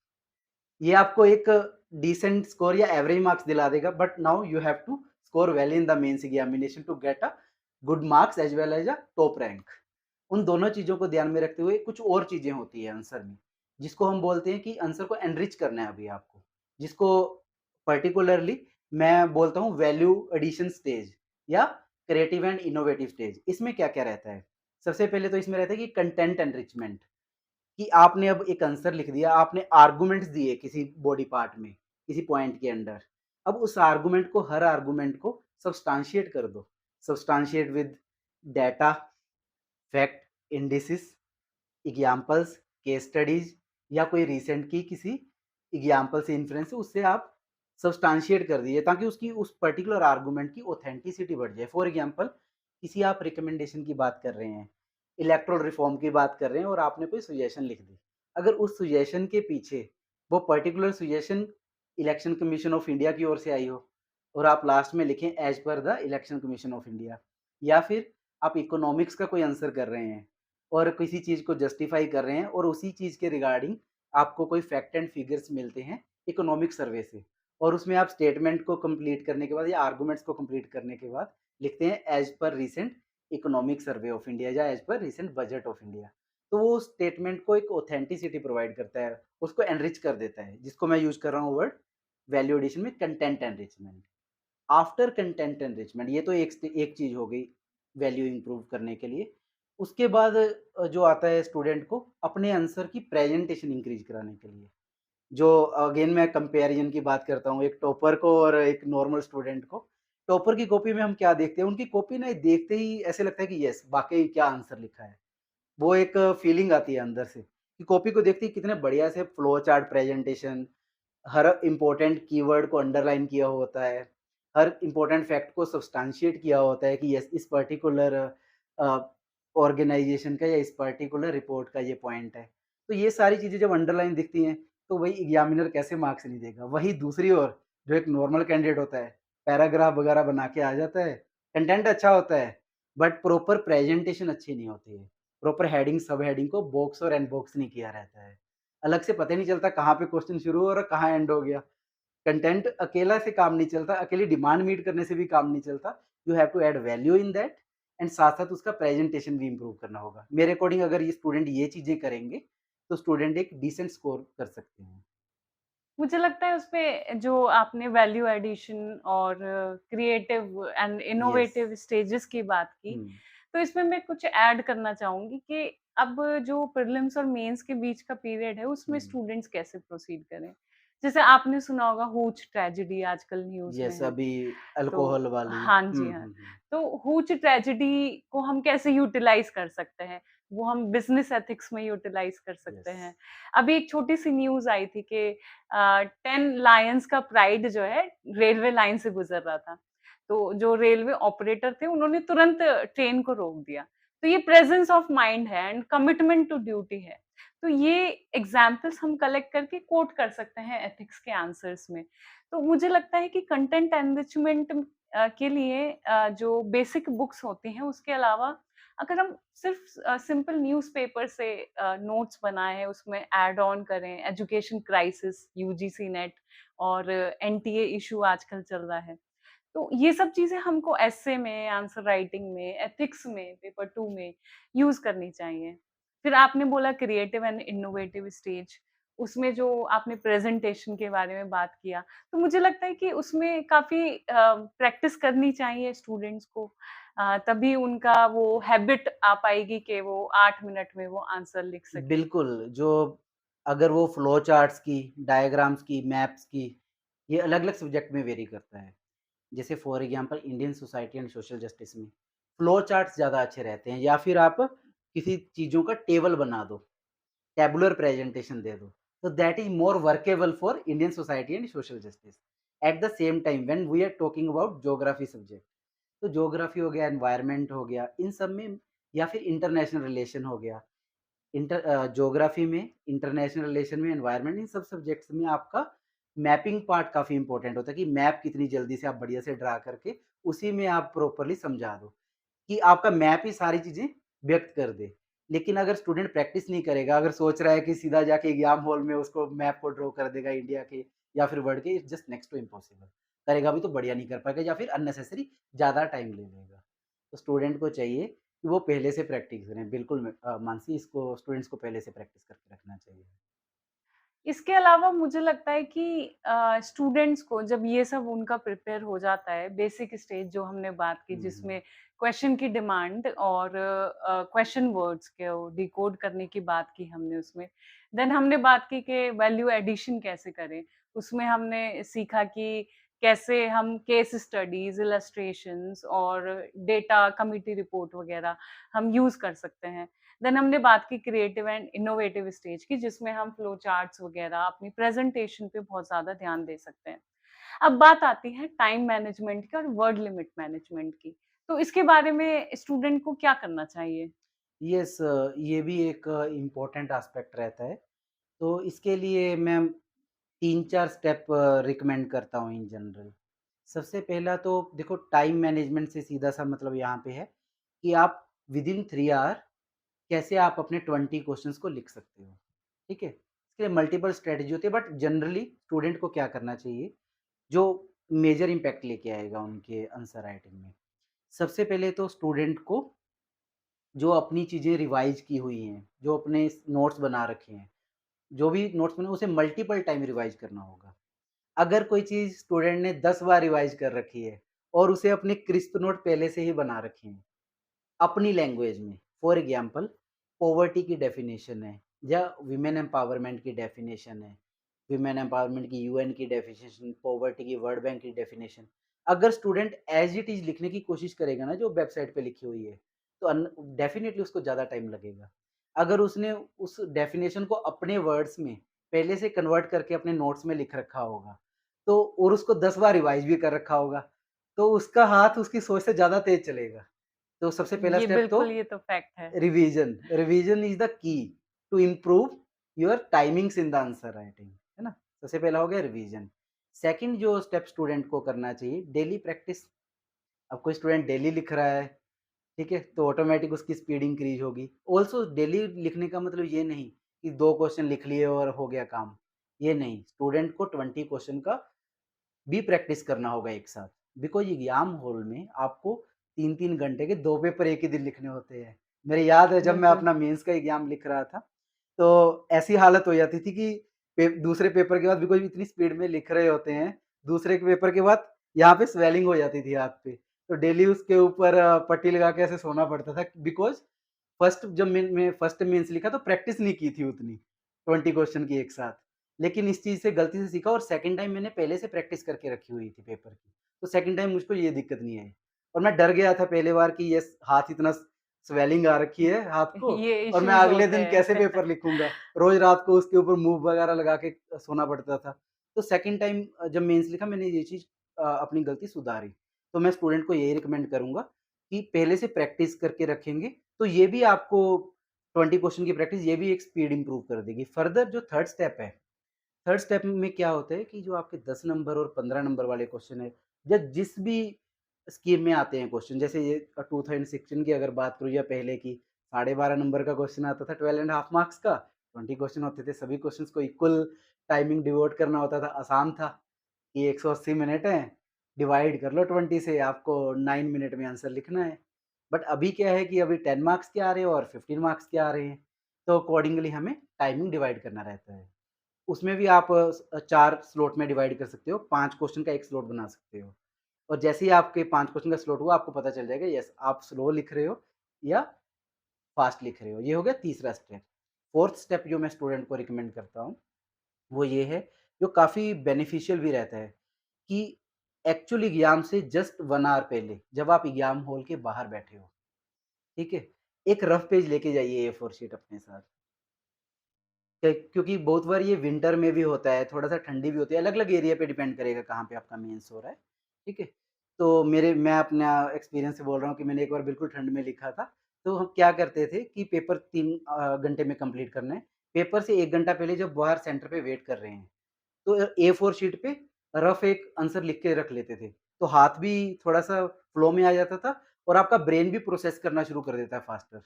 ये आपको एक डिसेंट स्कोर या एवरेज मार्क्स दिला देगा, but now you have to score well in the mains examination to get a good marks as well as a top rank. उन दोनों चीज़ों को ध्यान में रखते हुए कुछ और चीज़ें होती हैं आंसर में, जिसको हम बोलते हैं कि आंसर को एनरिच करना है अभी आपको, जिसको पर्टिकुलरली मैं बोलता हूँ वैल्यू एडिशन स्टेज या क्रिएटिव एंड इनोवेटिव स्टेज। इसमें क्या-क्या रहता है? सबसे पहले तो इसमें रहता है कि कंटेंट एनरिचमेंट, कि आपने अब एक आंसर लिख दिया, आपने आर्गुमेंट्स दिए किसी बॉडी पार्ट में, किसी पॉइंट के अंडर। अब उस आर्गुमेंट को हर आर्गुमेंट को सब्सटेंशिएट कर दो। Substantiate with data, fact, indices, examples, case studies या कोई रिसेंट की किसी एग्जाम्पल से इन्फ्लुएंस है, उससे आप सब्सटेंशिएट कर दीजिए ताकि उसकी उस पर्टिकुलर आर्गुमेंट की ऑथेंटिसिटी बढ़ जाए। फॉर एग्जाम्पल, किसी आप रिकमेंडेशन की बात कर रहे हैं, इलेक्टोरल रिफॉर्म की बात कर रहे हैं और आपने कोई सजेशन लिख दी। अगर उस सजेशन के पीछे वो particular suggestion election commission of India की ओर से आई हो और आप लास्ट में लिखें as per the election commission of India, या फिर आप इकोनॉमिक्स का कोई आंसर कर रहे हैं और किसी चीज़ को जस्टिफाई कर रहे हैं और उसी चीज़ के रिगार्डिंग आपको कोई फैक्ट एंड फिगर्स मिलते हैं इकोनॉमिक सर्वे से, और उसमें आप स्टेटमेंट को कंप्लीट करने के बाद या आर्गुमेंट्स को कंप्लीट करने के बाद लिखते हैं as per recent economic survey of India या as per recent budget of India. तो वो स्टेटमेंट को एक ऑथेंटिसिटी प्रोवाइड करता है, उसको एनरिच कर देता है, जिसको मैं यूज़ कर रहा हूँ वर्ड वैल्यू एडिशन में content enrichment. After content enrichment ये तो एक चीज़ हो गई वैल्यू इम्प्रूव करने के लिए। उसके बाद जो आता है स्टूडेंट को अपने आंसर की प्रेजेंटेशन इंक्रीज़ कराने के लिए। जो अगेन मैं कंपैरिज़न की बात करता हूँ, एक टॉपर को और एक नॉर्मल स्टूडेंट को। टॉपर की कॉपी में हम क्या देखते हैं, उनकी कॉपी ना देखते ही ऐसे लगता है कि यस, वाक़ई क्या आंसर लिखा है। वो एक फीलिंग आती है अंदर से, कि कॉपी को देखते ही कितने बढ़िया से फ्लो चार्ट प्रेजेंटेशन, हर इम्पोर्टेंट कीवर्ड को अंडरलाइन किया होता है, हर इम्पोर्टेंट फैक्ट को सब्सटेंशिएट किया होता है कि यस, इस पर्टिकुलर ऑर्गेनाइजेशन का या इस पर्टिकुलर रिपोर्ट का ये पॉइंट है। तो ये सारी चीज़ें जब अंडरलाइन दिखती हैं, तो वही एग्ज़ामिनर कैसे मार्क्स नहीं देगा। वहीं दूसरी ओर जो एक नॉर्मल कैंडिडेट होता है, पैराग्राफ वगैरह बना के आ जाता है, कंटेंट अच्छा होता है, बट प्रॉपर प्रेजेंटेशन अच्छी नहीं होती है। प्रॉपर हेडिंग, सब हेडिंग को बॉक्स और अनबॉक्स नहीं किया रहता है। अलग से पता ही नहीं चलता कहाँ पे क्वेश्चन शुरू हो और कहाँ एंड हो गया। कंटेंट अकेला से काम नहीं चलता, अकेली डिमांड मीट करने से भी काम नहीं चलता। You have to add value in that and साथ-साथ उसका प्रेजेंटेशन भी इम्प्रूव करना होगा। मेरे अकॉर्डिंग अगर ये स्टूडेंट ये चीज़ें करेंगे, तो स्टूडेंट एक डिसेंट स्कोर कर सकते हैं। मुझे लगता है उसमें जो आपने वैल्यू एडिशन और creative and yes. Innovative stages की बात की, हुँ, तो इसमें मैं कुछ ऐड करना चाहूँगी कि अब जो प्रीलिम्स और मेंस के बीच का पीरियड है, उसमें हुँ। स्टूडेंट्स कैसे प्रोसीड करें? जैसे आपने सुना होगा हूच ट्रेजेडी आजकल न्यूज़ में यस, है। अभी तो अल्कोहल वाली। हाँ जी, हुँ, हाँ। हुँ, हुँ। तो हूच ट्रेजेडी को हम कैसे यूटिलाइज़ कर सकते हैं? वो हम बिज़नेस एथिक्स में यूटिलाइज़ कर सकते यस। हैं। अभी एक छोटी-सी न्यूज़ आई थी कि 10 लायंस का प्राइड जो है रेलवे लाइन से गुज़र रहा था। तो जो रेलवे ऑपरेटर थे उन्होंने तुरंत ट्रेन को रोक दिया। तो ये प्रेजेंस ऑफ माइंड है एंड कमिटमेंट टू ड्यूटी है। तो ये एग्ज़ाम्पल्स हम कलेक्ट करके कोट कर सकते हैं एथिक्स के आंसर्स में। तो मुझे लगता है कि कंटेंट एनरिचमेंट के लिए जो बेसिक बुक्स होती हैं उसके अलावा अगर हम सिर्फ सिंपल न्यूज़पेपर से नोट्स बनाएँ, उसमें ऐड ऑन करें, एजुकेशन क्राइसिस, यूजीसी नेट और एनटीए इश्यू आजकल चल रहा है। तो ये सब चीज़ें हमको एस्से में, आंसर राइटिंग में, एथिक्स में, पेपर 2 में यूज़ करनी चाहिए। फिर आपने बोला क्रिएटिव एंड इनोवेटिव स्टेज, उसमें जो आपने प्रेज़ेंटेशन के बारे में बात किया, तो मुझे लगता है कि उसमें काफ़ी प्रैक्टिस करनी चाहिए स्टूडेंट्स को। तभी उनका वो हैबिट आ पाएगी कि वो 8 मिनट में वो आंसर लिख सकें। बिल्कुल, जो अगर वो फ्लो चार्ट्स की, डायग्राम्स की, मैप्स की, ये अलग-अलग सब्जेक्ट में वेरी करता है। जैसे for example Indian society and social justice में फ्लो चार्ट्स ज़्यादा अच्छे रहते हैं या फिर आप किसी चीज़ों का टेबल बना दो, टैबुलर प्रेजेंटेशन दे दो, तो that is more workable for Indian society and social justice. At the same time when we are talking about geography subject, तो ज्योग्राफी हो गया, एनवायरनमेंट हो गया, इन सब में या फिर इंटरनेशनल रिलेशन हो गया, ज्योग्राफी में, इंटरनेशनल रिलेशन में, एनवायरनमेंट, इन सब सब्जेक्ट्स में आपका मैपिंग पार्ट काफ़ी इम्पोर्टेंट होता है कि मैप कितनी जल्दी से आप बढ़िया से ड्रा करके उसी में आप प्रॉपर्ली समझा दो, कि आपका मैप ही सारी चीज़ें व्यक्त कर दे। लेकिन अगर स्टूडेंट प्रैक्टिस नहीं करेगा, अगर सोच रहा है कि सीधा जाके एग्ज़ाम हॉल में उसको मैप को ड्रॉ कर देगा इंडिया के या फिर वर्ल्ड के, it's just next to impossible. करेगा भी तो बढ़िया नहीं कर पाएगा या फिर अननेसेसरी ज़्यादा टाइम ले लेगा। तो स्टूडेंट को चाहिए कि वो पहले से प्रैक्टिस करें। बिल्कुल मानसी, इसको स्टूडेंट्स को पहले से प्रैक्टिस करके रखना चाहिए। इसके अलावा मुझे लगता है कि स्टूडेंट्स को जब ये सब उनका प्रिपेयर हो जाता है, बेसिक स्टेज जो हमने बात की हुँ, हुँ। जिसमें क्वेश्चन की डिमांड और क्वेश्चन वर्ड्स को डिकोड करने की बात की हमने उसमें। देन हमने बात की कि वैल्यू एडिशन कैसे करें, उसमें हमने सीखा कि कैसे हम केस स्टडीज़, इलस्ट्रेशंस और डेटा कमिटी रिपोर्ट वगैरह हम यूज़ कर सकते हैं। देन हमने बात की क्रिएटिव एंड इनोवेटिव स्टेज की जिसमें हम फ्लो चार्ट्स वगैरह अपनी प्रेजेंटेशन पे बहुत ज़्यादा ध्यान दे सकते हैं। अब बात आती है टाइम मैनेजमेंट की और वर्ड लिमिट मैनेजमेंट की। तो इसके बारे में स्टूडेंट को क्या करना चाहिए? यस, ये भी एक इम्पोर्टेंट एस्पेक्ट रहता है। तो इसके लिए मैं 3-4 स्टेप रिकमेंड करता हूँ इन जनरल। सबसे पहला तो देखो, टाइम मैनेजमेंट से सीधा-सा मतलब यहाँ पे है कि आप विदिन 3 आवर कैसे आप अपने 20 क्वेश्चंस को लिख सकते हो, ठीक है? इसके लिए मल्टीपल स्ट्रैटेजी होती है, बट जनरली स्टूडेंट को क्या करना चाहिए, जो मेजर इम्पैक्ट लेके आएगा उनके आंसर राइटिंग में। सबसे पहले तो स्टूडेंट को जो अपनी चीज़ें रिवाइज़ की हुई हैं, जो अपने नोट्स बना रखे हैं, जो भी नोट्स बने उसे मल्टीपल टाइम रिवाइज़ करना होगा। अगर कोई चीज़ स्टूडेंट ने 10 बार रिवाइज़ कर रखी है और उसे अपने क्रिस्प नोट पहले से ही बना रखे हैं, अपनी लैंग्वेज में, फॉर एग्ज़ाम्पल पॉवर्टी की डेफ़िनेशन है या वुमेन एम्पावरमेंट की डेफ़िनेशन है, वुमेन एम्पावरमेंट की यूएन की डेफ़िनेशन, पॉवर्टी की वर्ल्ड बैंक की डेफ़िनेशन। अगर स्टूडेंट एज़ इट इज़ लिखने की कोशिश करेगा ना जो वेबसाइट पे लिखी हुई है, तो डेफ़िनिटली उसको ज़्यादा टाइम लगेगा। अगर उसने उस डेफ़िनेशन को अपने वर्ड्स में पहले से कन्वर्ट करके अपने नोट्स में लिख रखा होगा, तो और उसको 10 बार रिवाइज़ भी कर रखा होगा, तो उसका हाथ उसकी सोच से ज़्यादा तेज़ चलेगा। तो सबसे पहला ये स्टेप तो बिल्कुल, ये तो फैक्ट है। Revision. Revision is the key to improve your timings in the answer writing, है ना? सबसे पहला हो गया रिवीजन। सेकंड जो स्टेप स्टूडेंट को करना चाहिए, डेली प्रैक्टिस। अब कोई स्टूडेंट डेली लिख रहा है, ठीक है? तो ऑटोमैटिक उसकी स्पीड इंक्रीज़ होगी। ऑल्सो डेली लिखने का मतलब ये नहीं कि 2 क्वेश्चन लिख लिए और हो गया काम, ये नहीं। स्टूडेंट को 20 क्वेश्चन का भी प्रैक्टिस करना होगा एक साथ। बिकॉज़ एग्ज़ाम हॉल में आपको 3-3 घंटे के 2 पेपर एक ही दिन लिखने होते हैं। मेरे याद है जब मैं बिल्कुल। अपना मेंस का एग्ज़ाम लिख रहा था, तो ऐसी हालत हो जाती थी कि दूसरे पेपर के बाद बिकॉज़ इतनी स्पीड में लिख रहे होते हैं, दूसरे के पेपर के बाद यहाँ पे स्वेलिंग हो जाती थी हाथ पे। तो डेली उसके ऊपर पट्टी लगा के ऐसे सोना पड़ता था बिकॉज़ फर्स्ट जब मैं फर्स्ट मेंस लिखा तो प्रैक्टिस नहीं की थी उतनी, 20 क्वेश्चन की एक साथ। लेकिन इस चीज़ से गलती से सीखा और सेकंड टाइम मैंने पहले से प्रैक्टिस करके रखी हुई थी पेपर की। तो सेकंड टाइम मुझको ये दिक्कत नहीं आई। और मैं डर गया था पहली बार कि ये हाथ इतना स्वेलिंग आ रखी है हाथ को ये और मैं इश्यूज़ अगले होते दिन कैसे हैं। पेपर लिखूँगा? रोज़ रात को उसके ऊपर मूव वगैरह लगा के सोना पड़ता था। तो सेकंड टाइम जब मेंस लिखा मैंने ये चीज़ अपनी गलती सुधारी। तो मैं स्टूडेंट को यही रिकमेंड करूँगा कि पहले से प्रैक्टिस करके रखेंगे, तो ये भी आपको 20 क्वेश्चन की प्रैक्टिस ये भी एक स्पीड इम्प्रूव कर देगी। फर्दर जो थर्ड स्टेप है, थर्ड स्टेप में क्या होता है कि जो आपके 10 नंबर और 15 नंबर वाले क्वेश्चन है या जिस भी स्कीम में आते हैं क्वेश्चन जैसे ये 2016 की अगर बात करूँ या पहले की 12.5 नंबर का क्वेश्चन आता था 12 एंड हाफ मार्क्स का 20 क्वेश्चन होते थे सभी क्वेश्चंस को इक्वल टाइमिंग डिवोट करना होता था आसान था कि 180 मिनट है डिवाइड कर लो 20 से आपको 9 मिनट में आंसर लिखना है बट अभी क्या है कि अभी 10 मार्क्स के आ रहे हैं और 15 मार्क्स के आ रहे हैं तो अकॉर्डिंगली हमें टाइमिंग डिवाइड करना रहता है उसमें भी आप 4 स्लॉट में डिवाइड कर सकते हो, 5 क्वेश्चन का 1 स्लॉट बना सकते हो। और जैसे ही आपके 5 क्वेश्चन का स्लॉट हुआ, आपको पता चल जाएगा यस आप स्लो लिख रहे हो या फास्ट लिख रहे हो। ये हो गया तीसरा स्टेप। फोर्थ स्टेप जो मैं स्टूडेंट को रिकमेंड करता हूँ, वो ये है, जो काफ़ी बेनिफिशियल भी रहता है कि एक्चुअल एग्ज़ाम से जस्ट 1 आवर पहले, जब आप एग्ज़ाम हॉल के बाहर बैठे हो, ठीक है? एक रफ पेज लेके जाइए ए4 शीट अपने साथ। क्योंकि बहुत बार ये विंटर में भी होता है, थोड़ा-सा ठंडी भी होती है, अलग-अलग एरिया पे डिपेंड करेगा कहाँ पे आपका मेंस हो रहा है, ठीक है? तो मैं अपना एक्सपीरियंस से बोल रहा हूँ कि मैंने एक बार बिल्कुल ठंड में लिखा था, तो हम क्या करते थे कि पेपर 3 घंटे में कंप्लीट करना है, पेपर से 1 घंटा पहले जब बाहर सेंटर पे वेट कर रहे हैं, तो ए4 शीट पे रफ एक आंसर लिख के रख लेते थे, तो हाथ भी थोड़ा-सा फ्लो में आ जाता था और आपका ब्रेन भी प्रोसेस करना शुरू कर देता है फास्टर।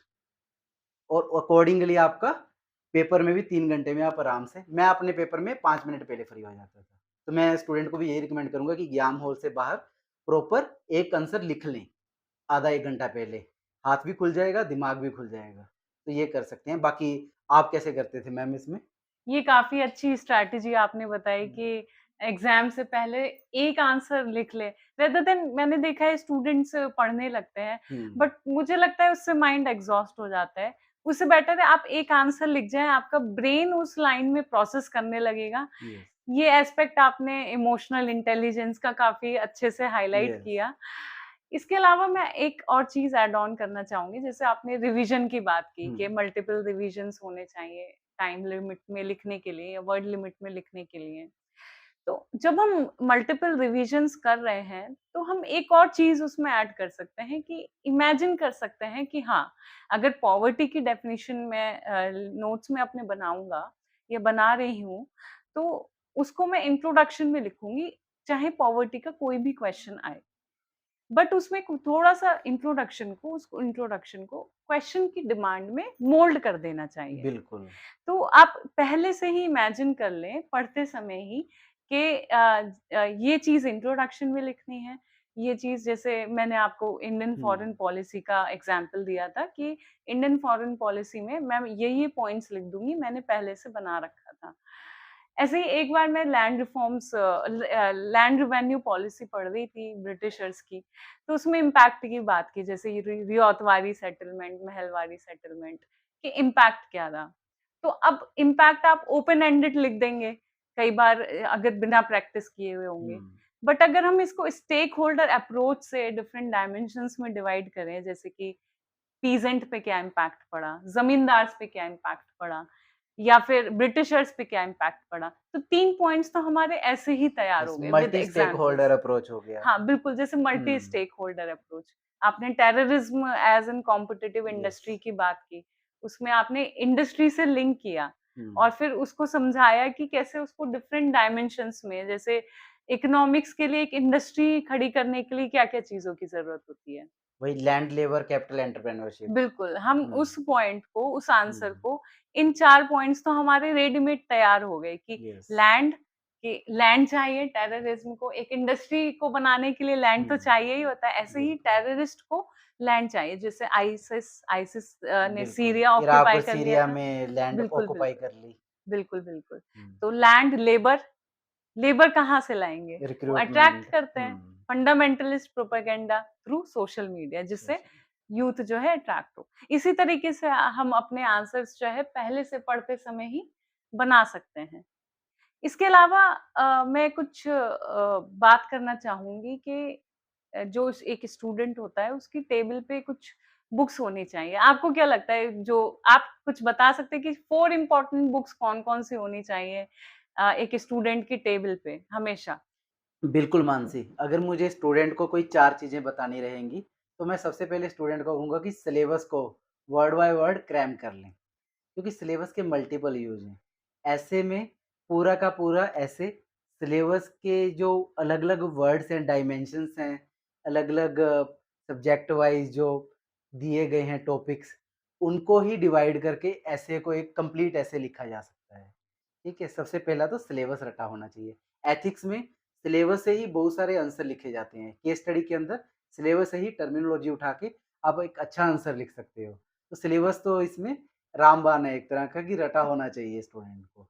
और अकॉर्डिंगली आपका पेपर में भी 3 घंटे में आप आराम से मैं अपने पेपर में 5 मिनट पहले फ्री हो जाता था। तो मैं स्टूडेंट को भी यही रिकमेंड करूँगा कि एग्ज़ाम हॉल से बाहर प्रॉपर एक आंसर लिख लें, आधा 1 घंटा पहले। हाथ भी खुल जाएगा, दिमाग भी खुल जाएगा। तो ये कर सकते हैं। बाकी आप कैसे करते थे मैम इसमें? ये काफ़ी अच्छी स्ट्रैटेजी आपने बताई हुँ, कि एग्ज़ाम से पहले एक आंसर लिख लें, रेदर देन मैंने देखा है स्टूडेंट्स पढ़ने लगते हैं, हुँ, बट मुझे लगता है उससे माइंड एग्ज़ॉस्ट हो जाता है। उससे बेटर है आप एक आंसर लिख जाएँ, आपका ब्रेन उस लाइन में प्रोसेस करने लगेगा। यस, ये एस्पेक्ट आपने इमोशनल इंटेलिजेंस का काफ़ी अच्छे से हाइलाइट यस। किया। इसके अलावा मैं एक और चीज़ ऐड ऑन करना चाहूँगी, जैसे आपने रिविज़न की बात की हुँ, कि मल्टीपल रिविज़न्स होने चाहिए, टाइम लिमिट में लिखने के लिए या वर्ड लिमिट में लिखने के लिए। तो जब हम मल्टीपल रिविज़न्स कर रहे हैं, तो हम एक और चीज़ उसमें ऐड कर सकते हैं कि इमेजिन कर सकते हैं कि हाँ, अगर पॉवर्टी की डेफ़िनिशन मैं नोट्स में अपने बनाऊँगा या बना रही हूँ, तो उसको मैं इंट्रोडक्शन में लिखूँगी, चाहे पॉवर्टी का कोई भी क्वेश्चन आए। बट उसमें थोड़ा-सा इंट्रोडक्शन को क्वेश्चन की डिमांड में मोल्ड कर देना चाहिए। बिल्कुल। तो आप पहले से ही इमेजिन कर लें पढ़ते समय ही कि ये चीज़ इंट्रोडक्शन में लिखनी है, ये चीज़ जैसे मैंने आपको इंडियन फॉरेन पॉलिसी का एग्ज़ाम्पल दिया था कि इंडियन फॉरेन पॉलिसी में मैं ये पॉइंट्स लिख दूँगी, मैंने पहले से बना रखा था। ऐसे ही एक बार मैं लैंड रिवेन्यू पॉलिसी पढ़ रही थी ब्रिटिशर्स की, तो उसमें इम्पैक्ट की बात की, जैसे ये रियातवारी सेटलमेंट, महलवारी सेटलमेंट के इम्पैक्ट क्या रहा। तो अब इम्पैक्ट आप ओपन एंडेड लिख देंगे, कई बार अगर बिना प्रैक्टिस किए हुए होंगे। बट अगर हम इसको स्टेक होल्डर अप्रोच से डिफरेंट डायमेंशंस में डिवाइड करें, जैसे कि पीजेंट पे क्या इम्पैक्ट पड़ा, ज़मींदार्स पे क्या इम्पैक्ट पड़ा या फिर ब्रिटिशर्स पे क्या इम्पैक्ट पड़ा, तो 3 पॉइंट्स तो हमारे ऐसे ही तैयार हो गए with multi stakeholder examples. Approach हो गया। हाँ, बिल्कुल, जैसे multi hmm. Stakeholder approach. आपने terrorism as an competitive yes. Industry की बात की, उसमें आपने इंडस्ट्री से लिंक किया हम्म। और फिर उसको समझाया कि कैसे उसको डिफरेंट डायमेंशंस में, जैसे इकोनॉमिक्स के लिए एक इंडस्ट्री खड़ी करने के लिए क्या-क्या चीज़ों की ज़रूरत होती है। वही लैंड लेबर कैपिटल एंटरप्रेन्योरशिप। बिल्कुल, हम हम्म। उस पॉइंट को, उस आंसर हम्म। को, इन 4 पॉइंट्स तो हमारे रेडीमेड तैयार हो गए कि यस। लैंड लैंड चाहिए टेररिज्म को, एक इंडस्ट्री को बनाने के लिए लैंड तो चाहिए ही होता है, ऐसे ही बिल्कुल। टेररिस्ट को लैंड चाहिए, जैसे आईसिस आईसिस ने बिल्कुल, सीरिया इराक ऑक्यूपाई और कर लिया सीरिया था। में लैंड बिल्कुल, ऑक्युपाई बिल्कुल। कर ली। बिल्कुल, बिल्कुल। हुँ, तो लैंड, लेबर, लेबर कहाँ से लाएँगे? वो अट्रैक्ट रिक्रूटमेंट। करते हैं, fundamentalist propaganda through social media, जिससे सोशल। यूथ जो है अट्रैक्ट हो। इसी तरीके से हम अपने आंसर्स जो है पहले से पढ़ते समय ही बना सकते हैं। इसके अलावा मैं कुछ बात करना चाहूँगी कि जो एक स्टूडेंट होता है उसकी टेबल पे कुछ बुक्स होनी चाहिए। आपको क्या लगता है, जो आप कुछ बता सकते हैं कि 4 इम्पोर्टेंट बुक्स कौन-कौन सी होनी चाहिए एक स्टूडेंट की टेबल पे हमेशा? बिल्कुल मानसी, अगर मुझे स्टूडेंट को कोई 4 चीज़ें बतानी रहेंगी, तो मैं सबसे पहले स्टूडेंट को कहूँगा कि सिलेबस को वर्ड बाय वर्ड क्रैम कर लें, क्योंकि सिलेबस के मल्टीपल यूज़ हैं। ऐसे में पूरा का पूरा ऐसे सिलेबस के जो अलग-अलग वर्ड्स हैं, डायमेंशंस हैं, अलग-अलग सब्जेक्ट वाइज़ जो दिए गए हैं टॉपिक्स, उनको ही डिवाइड करके ऐसे को एक कंप्लीट ऐसे लिखा जा सकता है। ठीक है? सबसे पहला तो सिलेबस रटा होना चाहिए। एथिक्स में सिलेबस से ही बहुत सारे आंसर लिखे जाते हैं। केस स्टडी के अंदर सिलेबस से ही टर्मिनोलॉजी उठा के आप एक अच्छा आंसर लिख सकते हो। तो सिलेबस तो इसमें रामबाण है एक तरह का कि रटा होना चाहिए स्टूडेंट को।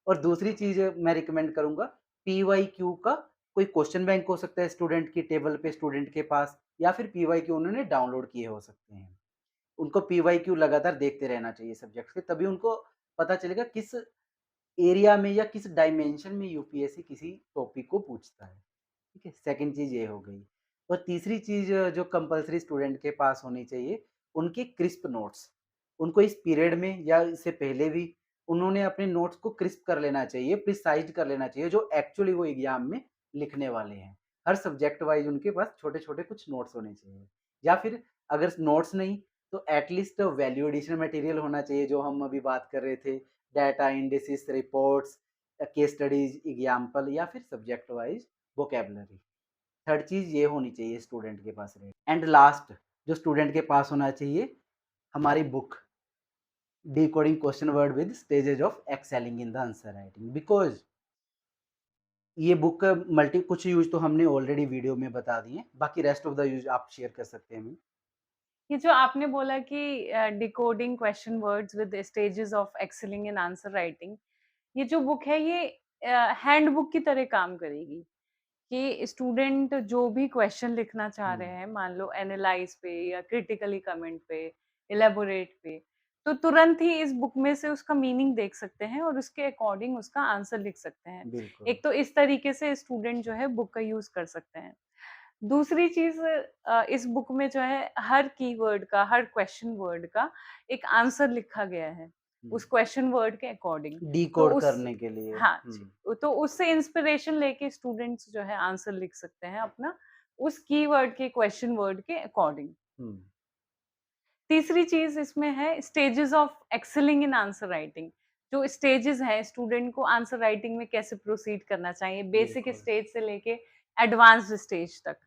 और दूसरी चीज़ मैं रिकमेंड करूँगा, पीवाईक्यू का कोई क्वेश्चन बैंक हो सकता है स्टूडेंट की टेबल पे स्टूडेंट के पास, या फिर पीवाईक्यू उन्होंने डाउनलोड किए हो सकते हैं। उनको पीवाईक्यू लगातार देखते रहना चाहिए सब्जेक्ट्स के, तभी उनको पता चलेगा किस एरिया में या किस डायमेंशन में यूपीएससी किसी टॉपिक को पूछता है। ठीक है? सेकंड चीज़ ये हो गई। और तीसरी चीज़ जो कंपल्सरी स्टूडेंट के पास होनी चाहिए, उनके क्रिस्प नोट्स। उनको इस पीरियड में या इससे पहले भी उन्होंने अपने नोट्स को क्रिस्प कर लेना चाहिए, प्रिसाइज़्ड कर लेना चाहिए, जो एक्चुअली वो एग्ज़ाम में लिखने वाले हैं। हर सब्जेक्ट वाइज़ उनके पास छोटे-छोटे कुछ नोट्स होने चाहिए। या फिर अगर नोट्स नहीं, तो at least value addition material होना चाहिए, जो हम अभी बात कर रहे थे, data, indices, reports, case studies, example, या फिर सब्जेक्ट वाइज़ वोकैब्युलरी। थर्ड चीज़ ये होनी चाहिए स्टूडेंट के पास रहेगी। एंड लास्ट जो स्टूडेंट के पास होना चाहिए, हमारी book, decoding question word with stages of excelling in the answer writing, because ये बुक मल्टी कुछ यूज़ तो हमने ऑलरेडी वीडियो में बता दिए हैं, बाकी रेस्ट ऑफ द यूज़ आप शेयर कर सकते हैं हमें। ये जो आपने बोला कि decoding question words with stages of excelling in answer writing, ये जो बुक है ये हैंडबुक की तरह काम करेगी कि स्टूडेंट जो भी क्वेश्चन लिखना चाह हुँ, रहे हैं, मान लो एनालाइज पे या क्रिटिकली कमेंट पे, इलेबोरेट पे, तो तुरंत ही इस बुक में से उसका मीनिंग देख सकते हैं और उसके अकॉर्डिंग उसका आंसर लिख सकते हैं। बिल्कुल। एक तो इस तरीके से स्टूडेंट जो है बुक का यूज़ कर सकते हैं। दूसरी चीज़, इस बुक में जो है हर कीवर्ड का, हर क्वेश्चन वर्ड का एक आंसर लिखा गया है, हुँ, उस क्वेश्चन वर्ड के अकॉर्डिंग। तो डिकोड उस करने के लिए। हाँ हुँ, जी, तो उससे इंस्पिरेशन लेके स्टूडेंट्स जो है आंसर लिख सकते हैं अपना, उस कीवर्ड के, क्वेश्चन वर्ड के अकॉर्डिंग। हुँ, तीसरी चीज़ इसमें है stages of excelling in answer writing. जो स्टेजेस हैं स्टूडेंट को आंसर राइटिंग में कैसे प्रोसीड करना चाहिए, बेसिक बिल्कुल। स्टेज से लेके एडवांस्ड स्टेज तक।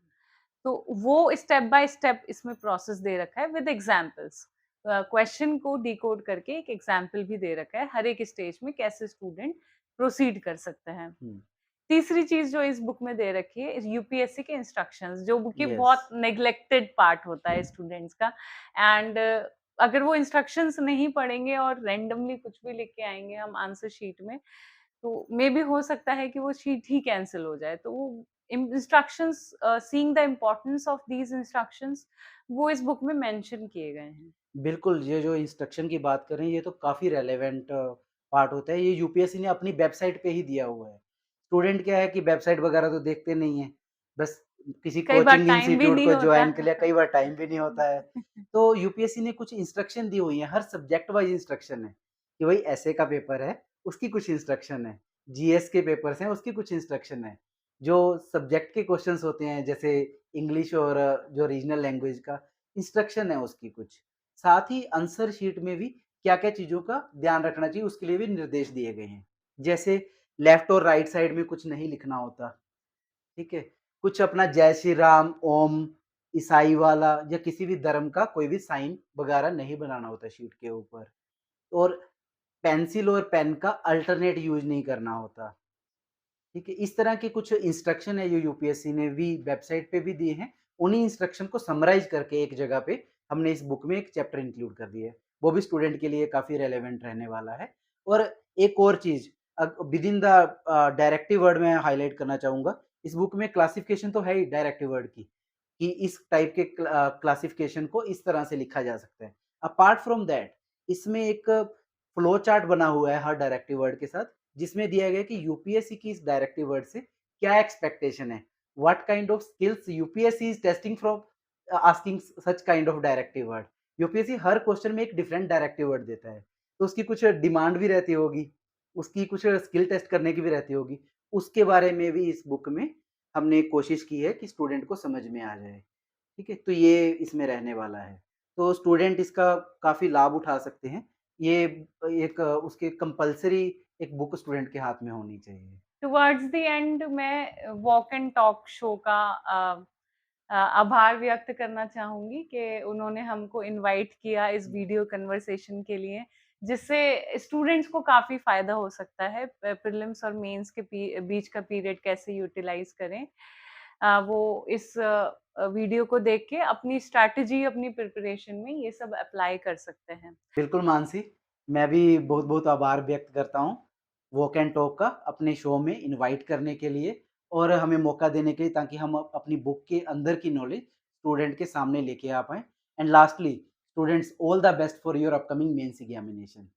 तो वो स्टेप बाय स्टेप इसमें प्रोसेस दे रखा है विद एग्जांपल्स। क्वेश्चन को डिकोड करके एक एग्जांपल भी दे रखा है, हर एक स्टेज में कैसे स्टूडेंट प्रोसीड कर सकते हैं। हुँ, तीसरी चीज़ जो इस बुक में दे रखी है, यूपीएससी के इंस्ट्रक्शंस, जो बुक की यस, बहुत नेग्लेक्टेड पार्ट होता है स्टूडेंट्स का। एंड अगर वो इंस्ट्रक्शंस नहीं पढ़ेंगे और रैंडमली कुछ भी लिख के आएँगे हम आंसर शीट में, तो मेबी हो सकता है कि वो शीट ही कैंसल हो जाए। तो वो instructions, seeing the importance of these instructions, वो इस बुक में मेंशन किए गए हैं। बिल्कुल, ये जो इंस्ट्रक्शन की बात कर रहे हैं, ये तो काफ़ी रेलेवेंट पार्ट होता है। ये यूपीएससी ने अपनी वेबसाइट पे ही दिया हुआ है। स्टूडेंट क्या है कि वेबसाइट वगैरह तो देखते नहीं हैं, बस किसी कई बार कोचिंग टाइम भी इंस्टीट्यूट नहीं को होता। जॉइन कर लिया, कई बार टाइम भी नहीं होता है। तो यूपीएससी ने कुछ इंस्ट्रक्शन दी हुई हैं, हर सब्जेक्ट वाइज़ इंस्ट्रक्शन है, कि भई ऐसे का पेपर है, उसकी कुछ इंस्ट्रक्शन है। जीएस के पेपर्स हैं, उसकी कुछ इंस्ट्रक्शन है। जो सब्जेक्ट के क्वेश्चन्स होते हैं, जैसे इंग्लिश और जो रीजनल लैंग्वेज का इंस्ट्रक्शन है उसकी कुछ। साथ ही आंसर शीट में भी क्या-क्या चीज़ों का ध्यान रखना चाहिए, उसके लिए भी निर्देश दिए गए हैं। जैसे लेफ्ट और राइट साइड में कुछ नहीं लिखना होता, ठीक है? कुछ अपना जय श्री राम, ओम, ईसाई वाला या किसी भी धर्म का कोई भी साइन वगैरह नहीं बनाना होता शीट के ऊपर। और पेंसिल और पेन का अल्टरनेट यूज़ नहीं करना होता। ठीक है, इस तरह के कुछ इंस्ट्रक्शन है जो यूपीएससी ने भी वेबसाइट पे भी दिए हैं। उन्हीं इंस्ट्रक्शन को समराइज़ करके एक जगह पे हमने इस बुक में एक चैप्टर इंक्लूड कर दिया है। वो भी स्टूडेंट के लिए काफ़ी रेलेवेंट रहने वाला है। और एक और चीज़ विदिन द डायरेक्टिव वर्ड मैं हाइलाइट करना चाहूँगा। इस बुक में क्लासिफिकेशन तो है ही डायरेक्टिव वर्ड की, कि इस टाइप के क्लासिफिकेशन को इस तरह से लिखा जा सकता है। अपार्ट फ्रॉम दैट इसमें एक फ्लो चार्ट बना हुआ है हर डायरेक्टिव वर्ड के साथ, जिसमें दिया गया है कि यूपीएससी की इस डायरेक्टिव वर्ड से क्या एक्सपेक्टेशन है, what kind of skills UPSC is testing from asking such kind of directive word. UPSC her question में एक डिफरेंट डायरेक्टिव वर्ड देता है, तो उसकी कुछ डिमांड भी रहती होगी, उसकी कुछ स्किल टेस्ट करने की भी रहती होगी। उसके बारे में भी इस बुक में हमने कोशिश की है कि स्टूडेंट को समझ में आ जाए। ठीक है, तो ये इसमें रहने वाला है, तो स्टूडेंट इसका काफी लाभ उठा सकते हैं। ये एक उसके कंपल्सरी एक बुक स्टूडेंट के हाथ में होनी चाहिए। टुवर्ड्स द एंड मैं वॉक एंड टॉक शो का आभार व्यक्त करना चाहूँगी कि उन्होंने हमको इनवाइट किया इस वीडियो कन्वर्सेशन के लिए, जिससे स्टूडेंट्स को काफ़ी फ़ायदा हो सकता है। प्रीलिम्स और मेंस के बीच का पीरियड कैसे यूटिलाइज़ करें। वो इस वीडियो को देख के अपनी स्ट्रैटेजी, अपनी प्रिपरेशन में ये सब अप्लाई कर सकते हैं। बिल्कुल मानसी, मैं भी बहुत-बहुत आभार व्यक्त करता हूँ, वॉक एंड टॉक का अपने शो में इनवाइट करने के लिए और हमें मौका देने के लिए, ताकि हम अपनी बुक के अंदर की नॉलेज स्टूडेंट के सामने लेके आ पाएँ। And lastly students, all the best for your upcoming mains examination.